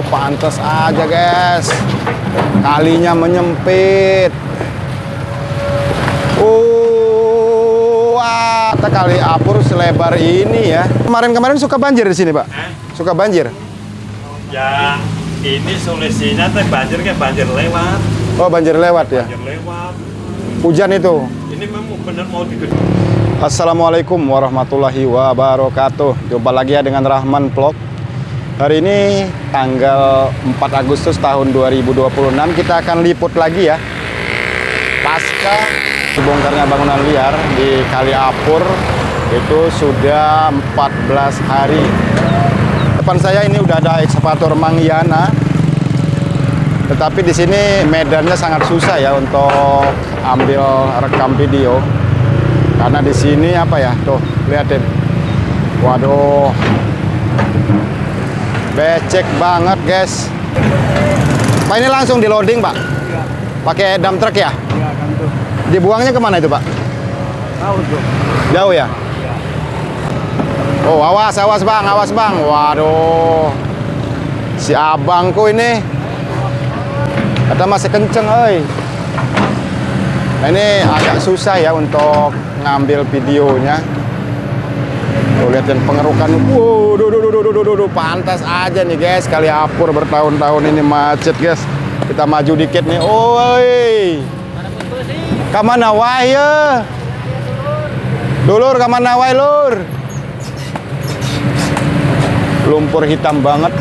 pantas aja guys. Kalinya menyempit. Wah, kali apur selebar ini ya. Kemarin suka banjir di sini, Pak? Suka banjir? Ya, ini solusinya teh banjir lewat. Oh, banjir lewat ya? Banjir lewat. Hujan itu? Ini memang benar mau digede. Assalamualaikum warahmatullahi wabarakatuh. Jumpa lagi ya dengan Rahman Vlog. Hari ini tanggal 4 Agustus tahun 2026 kita akan liput lagi ya. Pasca dibongkarnya bangunan liar di Kali Apur itu sudah 14 hari. Depan saya ini udah ada ekskavator Mangyana. Tetapi di sini medannya sangat susah ya untuk ambil rekam video. Karena di sini apa ya? Tuh, lihatin. Waduh. Becek banget, guys. Pak, ini langsung di loading, Pak? Iya. Pakai dump truck ya? Iya, kan tuh. Dibuangnya kemana itu, Pak? Tahu tuh. Jauh ya? Iya. Oh, awas Bang, awas Bang. Waduh. Si abangku ini. Kata masih kenceng, oi. Nah, ini agak susah ya untuk ngambil videonya. Tuh, lihatin pengerukan. Wow, pantas aja nih guys. Kali Apur bertahun-tahun ini macet guys. Kita maju dikit nih. Oi. Kamana wae ya? Dulur, kamana wae lur? Lumpur hitam banget.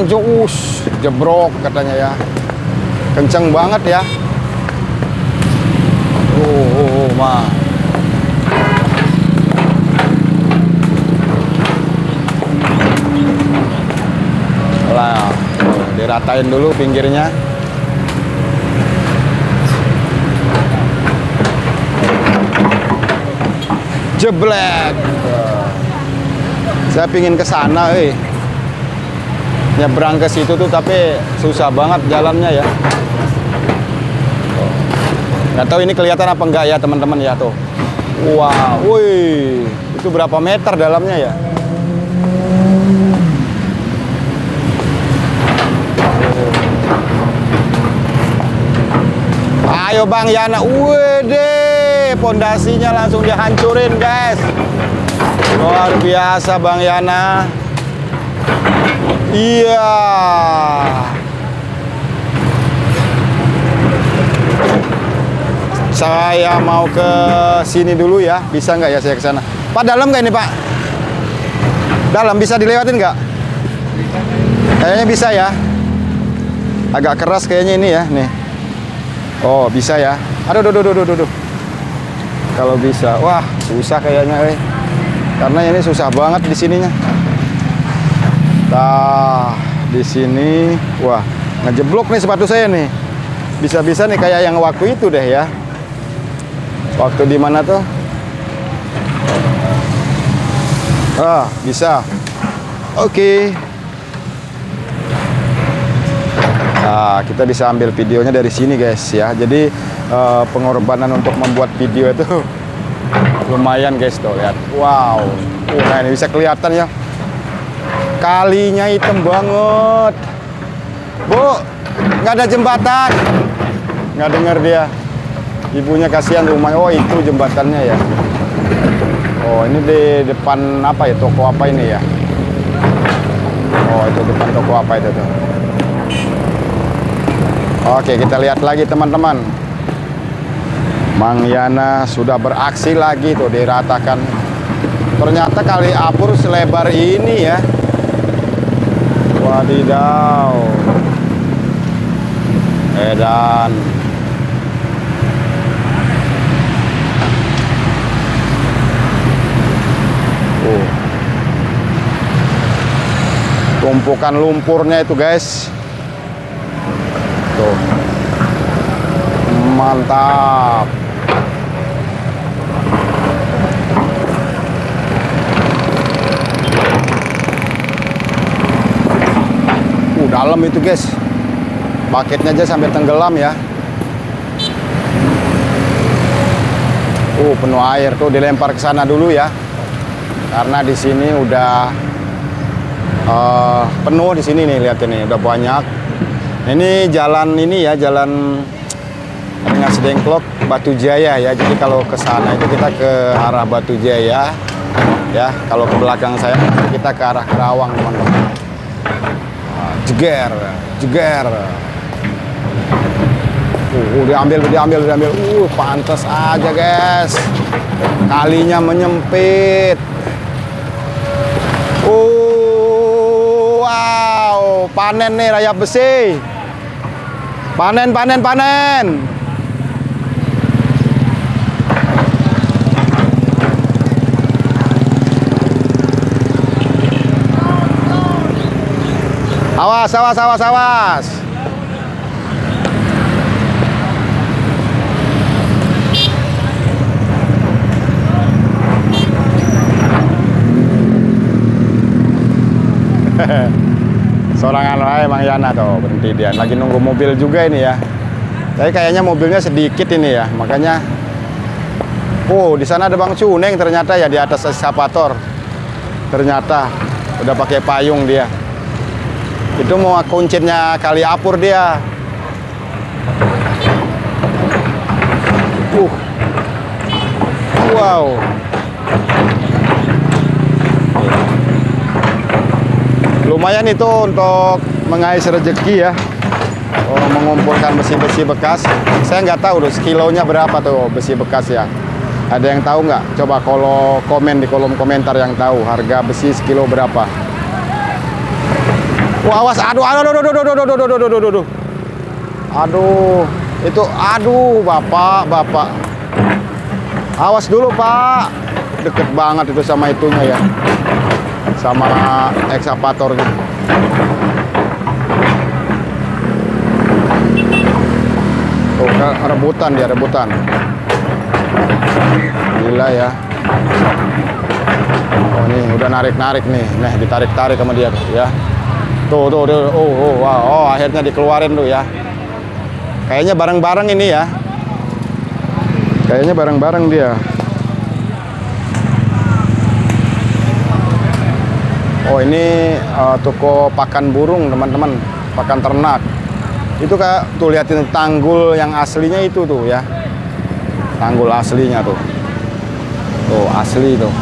Jus jebrok katanya ya, kenceng banget ya. Mah lah, diratain dulu pinggirnya. Jeblek. Saya pingin ke sana, nyebrang ke situ tuh, tapi susah banget jalannya ya. Nggak tahu ini kelihatan apa enggak ya teman-teman ya tuh. Wah, wih, itu berapa meter dalamnya ya? Ayo Bang Yana, wede, pondasinya langsung dihancurin guys. Luar biasa Bang Yana. Iya. Saya mau ke sini dulu ya. Bisa nggak ya saya ke sana? Pak, dalam nggak ini Pak? Dalam bisa dilewatin nggak? Kayaknya bisa ya. Agak keras kayaknya ini ya. Nih. Oh, bisa ya. Aduh. Kalau bisa. Wah, susah kayaknya. Karena ini susah banget di sininya. Nah, di sini, wah, ngejeblok nih sepatu saya nih. Bisa-bisa nih kayak yang waktu itu deh ya. Waktu di mana tuh? Ah, bisa. Oke. Nah, kita bisa ambil videonya dari sini guys ya. Jadi pengorbanan untuk membuat video itu lumayan guys tuh, lihat. Wow. Nah, ini bisa kelihatan ya. Kalinya hitam banget. Bu, nggak ada jembatan. Nggak dengar dia. Ibunya kasihan rumah. Oh, itu jembatannya ya. Oh, ini di depan apa ya? Toko apa ini ya? Oh, itu depan toko apa itu tuh? Oke, kita lihat lagi teman-teman. Mangyana sudah beraksi lagi tuh, diratakan. Ternyata Kali Apur selebar ini ya. Wadidaw. Edan. Tumpukan lumpurnya itu guys. Tuh. Mantap. Dalam itu guys. Paketnya aja sampai tenggelam ya. Penuh air tuh, dilempar ke sana dulu ya. Karena di sini udah penuh di sini nih, lihat ini udah banyak. Ini jalan ini ya, jalan Rengas Dengklok Batu Jaya ya. Jadi kalau ke sana itu kita ke arah Batu Jaya ya. Kalau ke belakang saya kita ke arah Kerawang, teman-teman. Jeger, jeger. Diambil. Pantas aja, guys. Kalinya menyempit. Wow, panen nih rayap besi. Panen. Awas. Sorangan wae Mang Yana tuh, berhenti dia. Lagi nunggu mobil juga ini ya. Tapi kayaknya mobilnya sedikit ini ya, makanya. Di sana ada Bang Cuneng ternyata ya, di atas eskavator. Ternyata udah pakai payung dia. Itu mau kuncirnya Kali Apur dia. Wow. Lumayan itu untuk mengais rezeki ya. Mengumpulkan besi-besi bekas. Saya nggak tahu tuh sekilonya berapa tuh besi bekas ya. Ada yang tahu nggak? Coba kalau komen di kolom komentar yang tahu harga besi sekilo berapa. Wah, awas, aduh, itu, bapak. Awas dulu, Pak. Deket banget itu sama itunya ya. Sama ekskavatornya. Tuh, rebutan. Gila ya. Nih, udah narik-narik nih. Nah, ditarik-tarik sama dia tuh ya. Tuh. Wow, akhirnya dikeluarin tuh ya. Kayaknya bareng-bareng ini ya. Kayaknya bareng-bareng dia. Ini toko pakan burung, teman-teman. Pakan ternak. Itu kayak tuh liatin tanggul yang aslinya itu tuh ya. Tanggul aslinya tuh. Tuh, asli tuh.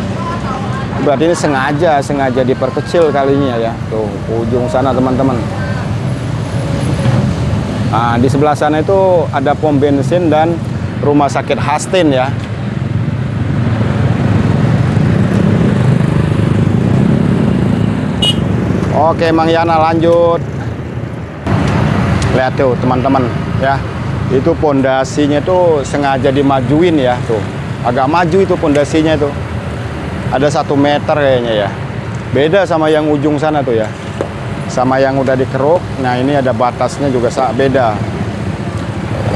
Berarti ini sengaja diperkecil kalinya ya. Tuh, ujung sana teman-teman. Nah, di sebelah sana itu ada pom bensin dan rumah sakit Hastin ya. Oke, Mang Yana lanjut. Lihat tuh teman-teman ya. Itu pondasinya tuh sengaja dimajuin ya tuh. Agak maju itu pondasinya itu. Ada 1 meter kayaknya ya. Beda sama yang ujung sana tuh ya. Sama yang udah dikeruk. Nah, ini ada batasnya juga beda.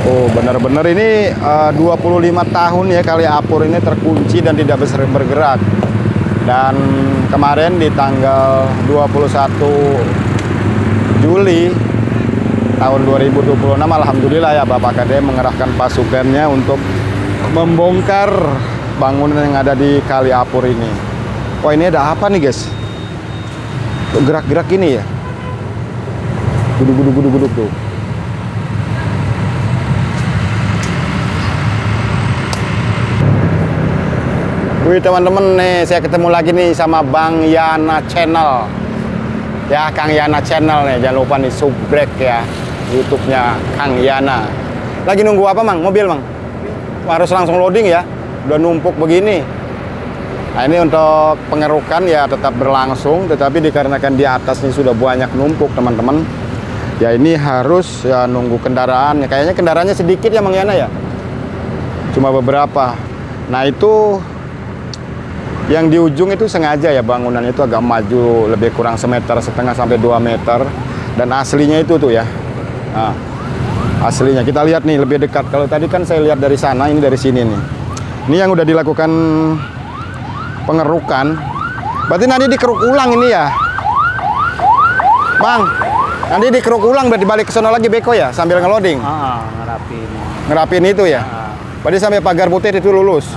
Bener-bener ini 25 tahun ya Kali Apur ini terkunci dan tidak bisa bergerak. Dan kemarin di tanggal 21 Juli tahun 2026, alhamdulillah ya Bapak Kade mengerahkan pasukannya untuk membongkar bangunan yang ada di Kali Apur ini. Wah, ini ada apa nih guys? Gerak-gerak ini ya. Guduk tuh. Wih teman-teman, nih saya ketemu lagi nih sama Bang Yana Channel. Ya, Kang Yana Channel nih, jangan lupa nih subrek ya YouTube-nya Kang Yana. Lagi nunggu apa Mang? Mobil Mang? Harus langsung loading ya. Udah numpuk begini. Nah, ini untuk pengerukan ya tetap berlangsung, tetapi dikarenakan di atas ini sudah banyak numpuk teman-teman. Ya ini harus ya nunggu kendaraan. Kayaknya kendaraannya sedikit ya Mang Yana ya. Cuma beberapa. Nah, itu yang di ujung itu sengaja ya bangunan itu agak maju lebih kurang 1,5 meter sampai 2 meter. Dan aslinya itu tuh ya. Nah, aslinya kita lihat nih lebih dekat. Kalau tadi kan saya lihat dari sana, ini dari sini nih. Ini yang udah dilakukan pengerukan. Berarti nanti dikeruk ulang ini ya, Bang. Nanti dikeruk ulang berarti balik ke sono lagi beko ya sambil ngeloding. Ngerapin. Ngerapin itu ya. Berarti sampai pagar putih itu lulus.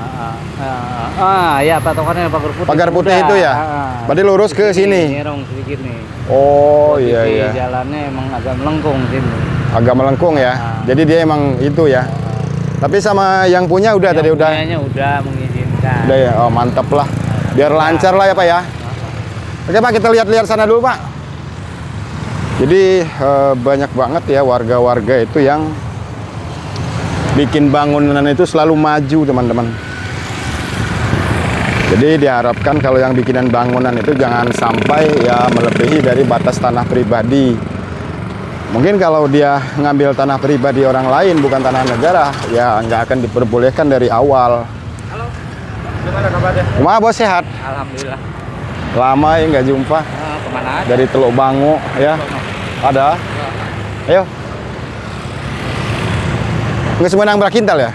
Ya patokannya pagar putih. Pagar putih Udah. itu ya? Berarti lurus ke sini? Nyerong sedikit nih. Oh Posisi iya iya. jalannya emang agak melengkung sini. Agak melengkung ya. Jadi dia emang itu ya. Tapi sama yang punya udah tadi udah. Punyanya udah mengizinkan. Udah ya. Oh, mantap lah. Biar lancar lah ya Pak ya. Oke Pak, kita lihat-lihat sana dulu Pak. Jadi banyak banget ya warga-warga itu yang bikin bangunan itu selalu maju teman-teman. Jadi diharapkan kalau yang bikinan bangunan itu jangan sampai ya melebihi dari batas tanah pribadi. Mungkin kalau dia ngambil tanah pribadi orang lain bukan tanah negara, ya nggak akan diperbolehkan dari awal. Halo, gimana kabarnya? Cuma bos sehat? Alhamdulillah. Lama ya nggak jumpa. Kemana aja? Dari Teluk Bangu ya. Ada? Ayo. Nggak semenang berakintal ya?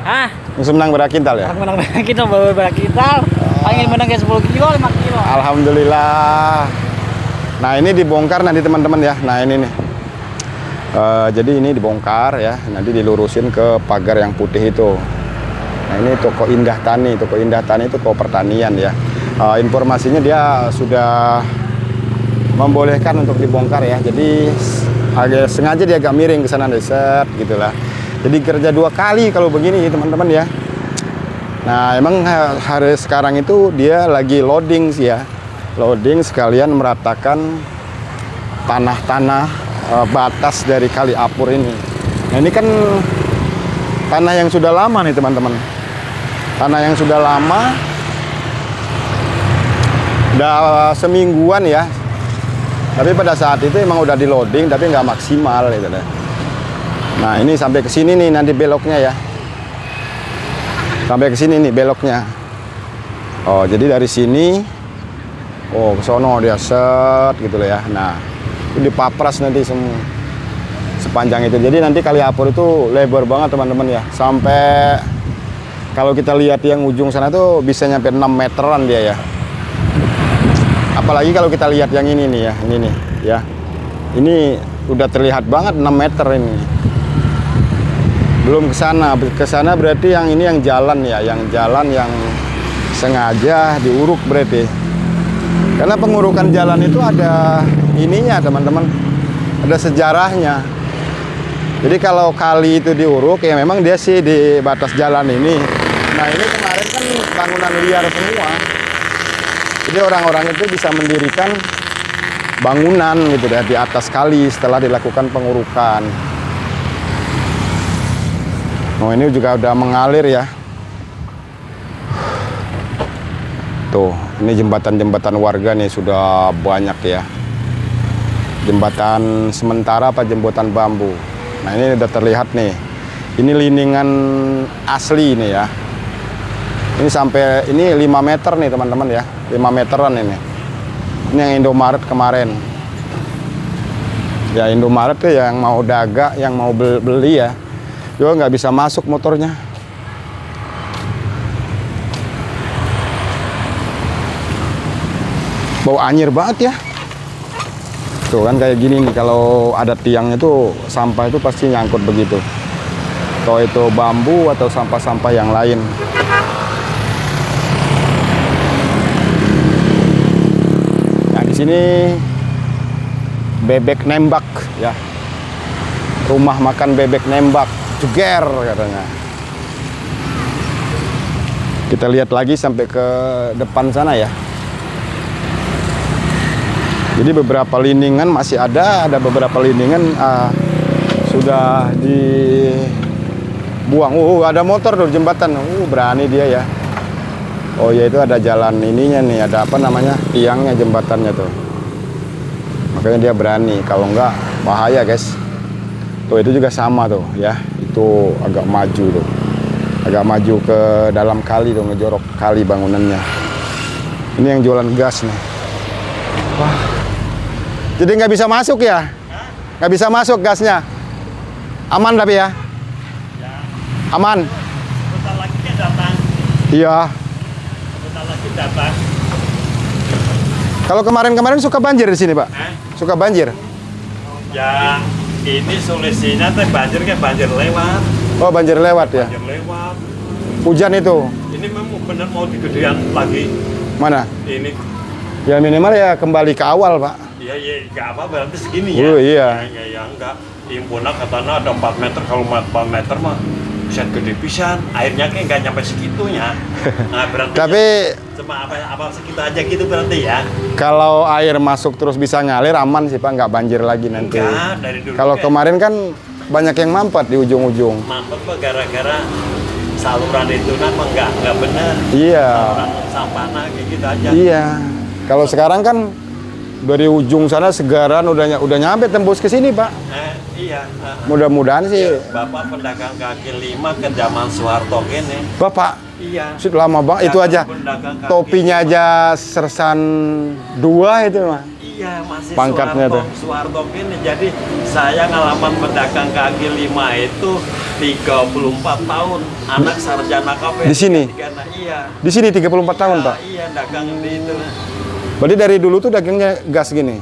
Hah? Nggak semenang berakintal ya? Menang kita bawa kita. Pengen menang ke 10 kilo, 5 kilo. Alhamdulillah. Nah ini dibongkar nanti teman-teman ya. Nah ini nih. Jadi ini dibongkar ya. Nanti dilurusin ke pagar yang putih itu. Nah ini toko Indah Tani. Toko Indah Tani itu toko pertanian ya. Informasinya dia sudah membolehkan untuk dibongkar ya. Jadi agak sengaja dia agak miring ke sana set gitulah. Jadi kerja 2 kali kalau begini teman-teman ya. Nah emang hari sekarang itu dia lagi loading sih ya. Loading sekalian meratakan tanah-tanah batas dari Kali Apur ini. Nah ini kan tanah yang sudah lama nih teman-teman. Tanah yang sudah lama. Udah semingguan ya. Tapi pada saat itu emang udah di loading tapi nggak maksimal gitu deh. Nah ini sampai ke sini nih nanti beloknya ya. Sampai ke sini nih beloknya. Oh jadi dari sini, oh ke sono dia set gitu loh ya. Nah itu dipapras nanti semua sepanjang itu. Jadi nanti Kali Apur itu lebar banget teman-teman ya. Sampai kalau kita lihat yang ujung sana tuh bisa nyampe 6 meteran dia ya. Apalagi kalau kita lihat yang ini nih ya, ini nih ya. Ini udah terlihat banget 6 meter ini. Belum ke sana berarti yang ini yang jalan ya, yang jalan yang sengaja diuruk berarti. Karena pengurukan jalan itu ada ininya teman-teman, ada sejarahnya. Jadi kalau kali itu diuruk ya memang dia sih di batas jalan ini. Nah ini kemarin kan bangunan liar semua. Jadi orang-orang itu bisa mendirikan bangunan gitu deh di atas kali setelah dilakukan pengurukan. Oh ini juga udah mengalir ya. Tuh, ini jembatan-jembatan warga nih sudah banyak ya. Jembatan sementara apa jembatan bambu. Nah ini udah terlihat nih. Ini liningan asli nih ya. Ini sampai ini 5 meter nih teman-teman ya. 5 meteran ini. Ini yang Indomaret kemarin. Ya Indomaret tuh yang mau dagang, yang mau beli ya. Juga nggak bisa masuk motornya. Bau anyir banget ya. Tuh kan kayak gini nih, kalau ada tiangnya tuh sampah itu pasti nyangkut begitu. Atau itu bambu atau sampah-sampah yang lain. Nah di sini bebek nembak ya. Rumah makan bebek nembak. Jeger katanya. Kita lihat lagi sampai ke depan sana ya. Jadi beberapa liningan masih ada beberapa liningan sudah dibuang. Ada motor tuh jembatan. Berani dia ya. Oh ya itu ada jalan ininya nih, ada apa namanya? Tiangnya jembatannya tuh. Makanya dia berani, kalau enggak bahaya, guys. Tuh itu juga sama tuh ya. Itu agak maju tuh, agak maju ke dalam kali tuh, ngejorok kali bangunannya. Ini yang jualan gas nih. Wah, jadi nggak bisa masuk ya? Nggak bisa masuk gasnya. Aman tapi ya? Aman. Bentar lagi kan datang. Iya. Bentar lagi datang. Kalau kemarin-kemarin suka banjir di sini Pak? Suka banjir? Ya ini solusinya teh banjir lewat. Oh banjir lewat ya? Banjir lewat. Hujan itu? Ini ini memang benar mau digedean lagi. Mana? Ini. Ya minimal ya kembali ke awal, Pak. Iya, nggak apa berarti segini ya. Oh iya. Ya, enggak. Impuna katanya ada 4 meter, kalau 4 meter mah bisa gede pisan. Airnya kayak nggak nyampe segitunya. Nah, berarti Tapi cuma apa segitu aja gitu berarti ya. kalau air masuk terus bisa ngalir aman sih, Pak, nggak banjir lagi nanti. Enggak, dari dulu. Kalau kemarin kan banyak yang mampet di ujung-ujung. mampet Pak gara-gara saluran itu mah nggak benar. Iya. Saluran sampahnya kayak gitu aja. Iya. Kalau sekarang kan dari ujung sana segaran udah nyampe tembus ke sini, Pak. Iya. Mudah-mudahan sih. Bapak pedagang kaki 5 ke zaman Soeharto gini. Bapak, Iya. sudah lama banget itu aja. Pedagang kaki Topinya 5. aja sersan 2 itu, mah. Iya, masih Pangkatnya Soeharto gini. Jadi saya ngalaman pedagang kaki 5 itu 34 tahun. Anak sarjana KP. Di sini? Iya. Di sini 34 tahun, Pak. Iya, dagang di itu. Berarti dari dulu tuh dagangnya gas gini.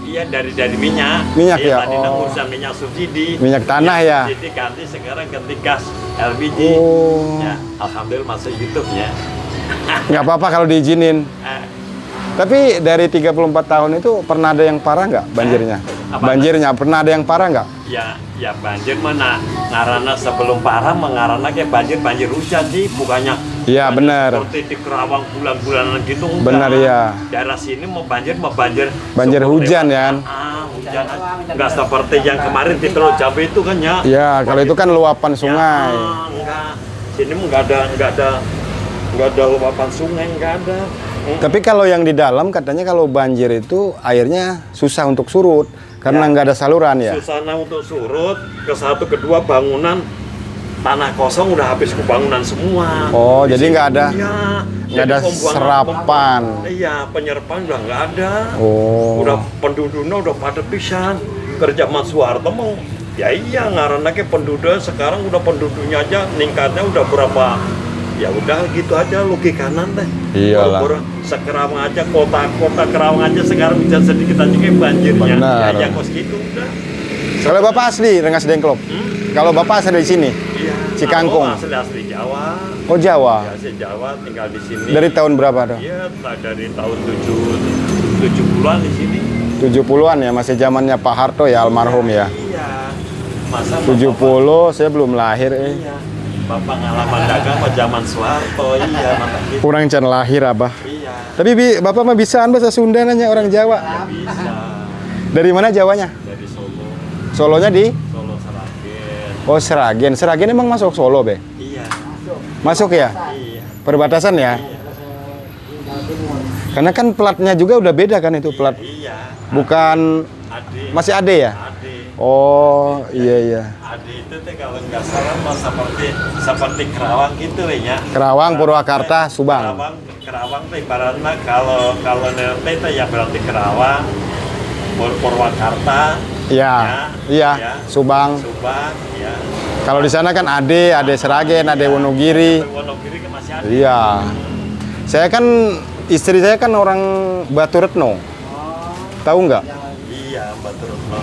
Iya, dari minyak. Minyak Iya, ya? tadi Oh. urusan minyak subsidi. Minyak tanah ya? Subsidi ganti sekarang ganti gas LPG. Oh. Ya, alhamdulillah masuk YouTube-nya. Nggak apa-apa kalau diizinin. Eh, Tapi dari 34 tahun itu pernah ada yang parah nggak banjirnya? Apa? Banjirnya pernah ada yang parah nggak? ya banjir mana ngarana sebelum parah mengarana kayak banjir hujan sih, bukannya Iya, banjir benar. seperti di Kerawang bulan-bulanan gitu enggak. Benar, iya. Daerah sini mau banjir Banjir seperti hujan, ya kan? hujan enggak seperti yang kemarin di Teluk Jambe itu kan ya. Ya, kalau itu kan luapan sungai. Enggak. Sini enggak ada luapan sungai, enggak ada. Tapi kalau yang di dalam katanya kalau banjir itu airnya susah untuk surut karena nggak ada saluran ya. Susana untuk surut, ke satu kedua bangunan tanah kosong udah habis ke bangunan semua. Oh, Di jadi sini, nggak ada iya, nggak jadi ada serapan. Iya, penyerapan udah nggak ada. Oh. Udah penduduknya udah pada pisan. Kerja Mas Soeharto mau ya iya ngaranna ke penduduk sekarang udah penduduknya aja ningkatnya udah berapa. Ya udah gitu aja logikanya teh. Iyalah. Kalau sekerawang aja kota Kerawang aja sekarang bisa sedikit aja kayak banjirnya. Benar. Ya kos gitu udah. Kalau Bapak asli Rengas Dengklok. Kalau Bapak asli di sini. Iya. Cikangkung. Asli Jawa. Oh, Jawa. Ya, asli Jawa tinggal di sini. Dari tahun berapa tuh? Iya, dari tahun 70-an di sini. 70-an ya, masih zamannya Pak Harto ya, almarhum ya. Iya. Masa 70 saya belum lahir Iya. Bapak ngalaman dagang pada zaman Soeharto, iya, mantap gitu. Kurang can lahir, Abah. Iya, Tapi Bapak mah bisaan bahasa Sunda nanya orang Jawa. bisa. Dari mana Jawanya? Dari Solo, Solonya di? Solo Seragen. Oh, Seragen. Seragen emang masuk Solo, Be? Iya, Masuk ya? iya. Perbatasan ya? Karena kan platnya juga udah beda kan itu plat. Iya. Bukan Ade. masih Ade ya? Ade. Oh, iya. Ade itu teh kalau nggak salah mah seperti Kerawang gitu ya. Kerawang, Purwakarta, Subang. Kerawang teh ibaratnya kalau nanti teh ya berarti Kerawang, Purwakarta, Iya. Iya, Subang. Subang, ya. Kalau di sana kan Ade Seragen, Ade Wonogiri. Wonogiri kan masih ada. Iya. Saya kan istri saya kan orang Batu Retno. Tahu nggak? Iya, Batu Retno.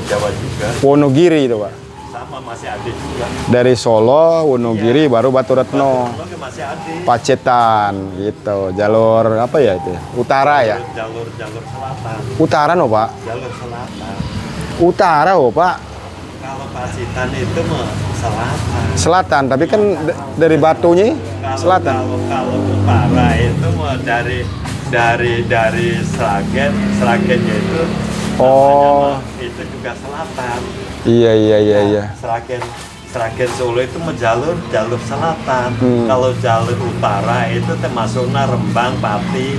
Jawa juga. Wonogiri itu, Pak. Sama masih ada juga. Dari Solo, Wonogiri, baru Batu Retno. Batu Retno masih ada. Pacetan gitu. Jalur apa ya itu? Utara ya? Jalur selatan. Utara no, Pak. Jalur selatan. Utara, oh, Pak. Kalau Pacitan itu mah selatan. Selatan, tapi kan dari Batunya selatan. Kalau utara itu mah dari Seragennya itu. Oh. namanya mah itu juga selatan. Iya. Seragen Solo itu jalur selatan. Kalau jalur utara itu termasuknya Rembang, Pati,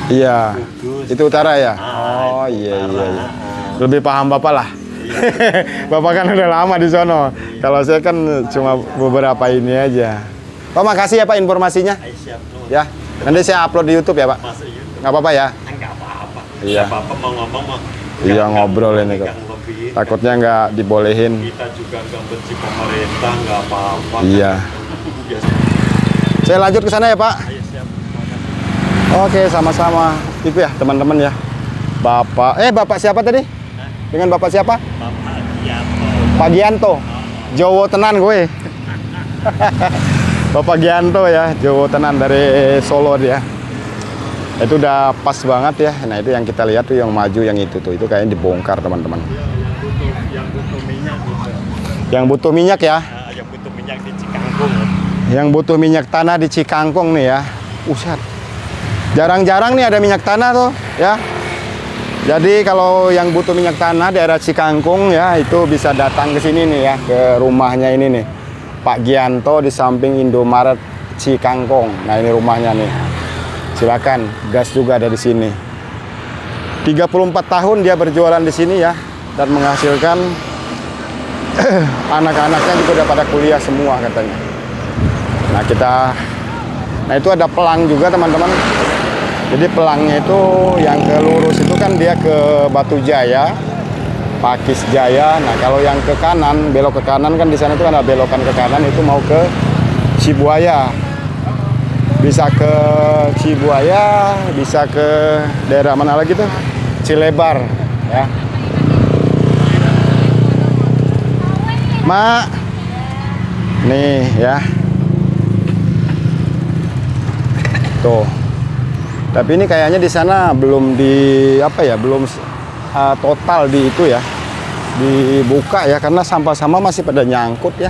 Iya. Kudus. Itu utara ya? Oh, Ah, itu iya. utara. Lebih paham Bapak lah. Bapak kan udah lama di sono. Kalau saya kan cuma beberapa ini aja. Pak, makasih ya Pak informasinya. Ay, siap, Nun. Ya. Nanti saya upload di YouTube ya, Pak. Masuk YouTube. Nggak apa-apa ya? Enggak apa-apa. Iya. Nggak apa-apa mau ngomong mah. Iya, Nggak ngobrol ini kok. nggak ngelobiin. Takutnya nggak dibolehin. Kita juga nggak benci pemerintah, nggak apa-apa. Iya. Biasa. Saya lanjut ke sana ya, Pak. Ayo, siap. Oke, sama-sama. Itu ya, teman-teman ya. Bapak siapa tadi? Dengan Bapak siapa? Bapak Gianto. Pak Gianto. Jowo tenan gue. Bapak Gianto ya, Jowo tenan dari Solo dia. Itu udah pas banget ya. Nah itu yang kita lihat tuh yang maju yang itu tuh. Itu kayaknya dibongkar teman-teman. Yang butuh minyak gitu. Yang butuh minyak ya. Yang butuh minyak di Cikangkung. Yang butuh minyak tanah di Cikangkung nih ya. Uset. Jarang-jarang nih ada minyak tanah tuh ya. Jadi kalau yang butuh minyak tanah daerah Cikangkung ya itu bisa datang ke sini nih ya, ke rumahnya ini nih. Pak Gianto di samping Indomaret Cikangkung. Nah ini rumahnya nih. Silakan, gas juga ada di sini. 34 tahun dia berjualan di sini ya dan menghasilkan anak-anaknya juga udah pada kuliah semua katanya. Nah itu ada pelang juga teman-teman. Jadi pelangnya itu yang ke lurus itu kan dia ke Batu Jaya, Pakis Jaya. Nah kalau yang ke kanan, belok ke kanan kan di sana itu kan ada belokan ke kanan itu mau ke Cibuaya. Bisa ke Cibuaya, bisa ke daerah mana lagi tuh? Cilebar ya. Mak. Nih ya. Tuh. Tapi ini kayaknya di sana belum belum total di itu ya. Dibuka ya karena sampah-sampah masih pada nyangkut ya.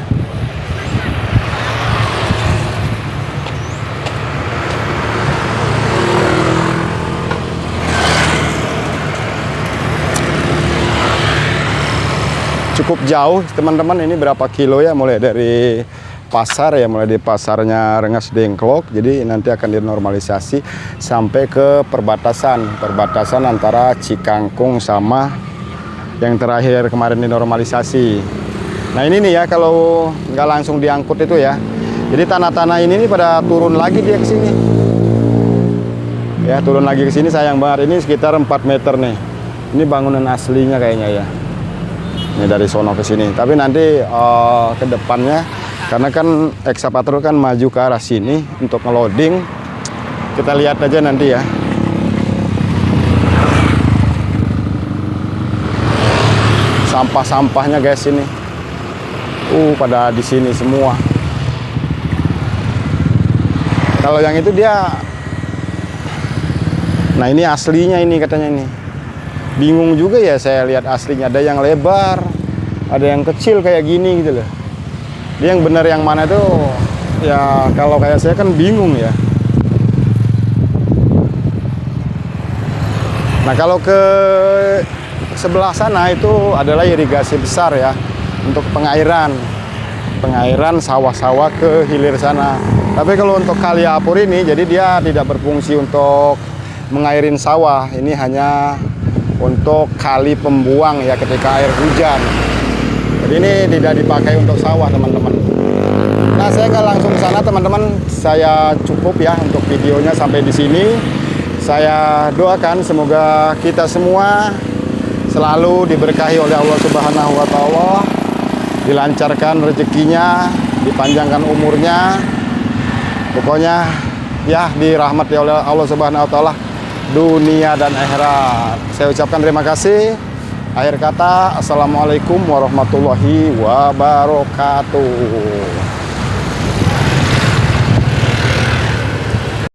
Cukup jauh teman-teman, ini berapa kilo ya, mulai dari pasar ya, mulai di pasarnya Rengas Dengklok, jadi nanti akan dinormalisasi sampai ke perbatasan antara Cikangkung sama yang terakhir kemarin dinormalisasi. Nah ini nih ya, kalau nggak langsung diangkut itu ya, jadi tanah-tanah ini nih pada turun lagi dia ke sini ya, turun lagi ke sini. Sayang banget, ini sekitar 4 meter nih, ini bangunan aslinya kayaknya ya. Ini dari sono ke sini. Tapi nanti ke depannya, karena kan ekskavator kan maju ke arah sini untuk ngeloading. Kita lihat aja nanti ya. Sampah-sampahnya guys ini. Pada di sini semua. Kalau yang itu dia, nah ini aslinya ini katanya ini. Bingung juga ya saya lihat aslinya, ada yang lebar, ada yang kecil kayak gini gitu loh. Dia yang benar yang mana itu ya, kalau kayak saya kan bingung ya. Nah kalau ke sebelah sana itu adalah irigasi besar ya, untuk pengairan sawah-sawah ke hilir sana. Tapi kalau untuk Kali Apur ini, jadi dia tidak berfungsi untuk mengairin sawah, ini hanya untuk kali pembuang ya ketika air hujan. Jadi ini tidak dipakai untuk sawah teman-teman. Nah saya nggak langsung ke sana teman-teman, saya cukup ya untuk videonya sampai di sini. Saya doakan semoga kita semua selalu diberkahi oleh Allah Subhanahu wa Ta'ala, dilancarkan rezekinya, dipanjangkan umurnya, pokoknya ya dirahmati oleh Allah Subhanahu wa Ta'ala dunia dan akhirat. Saya ucapkan terima kasih. Akhir kata, assalamualaikum warahmatullahi wabarakatuh.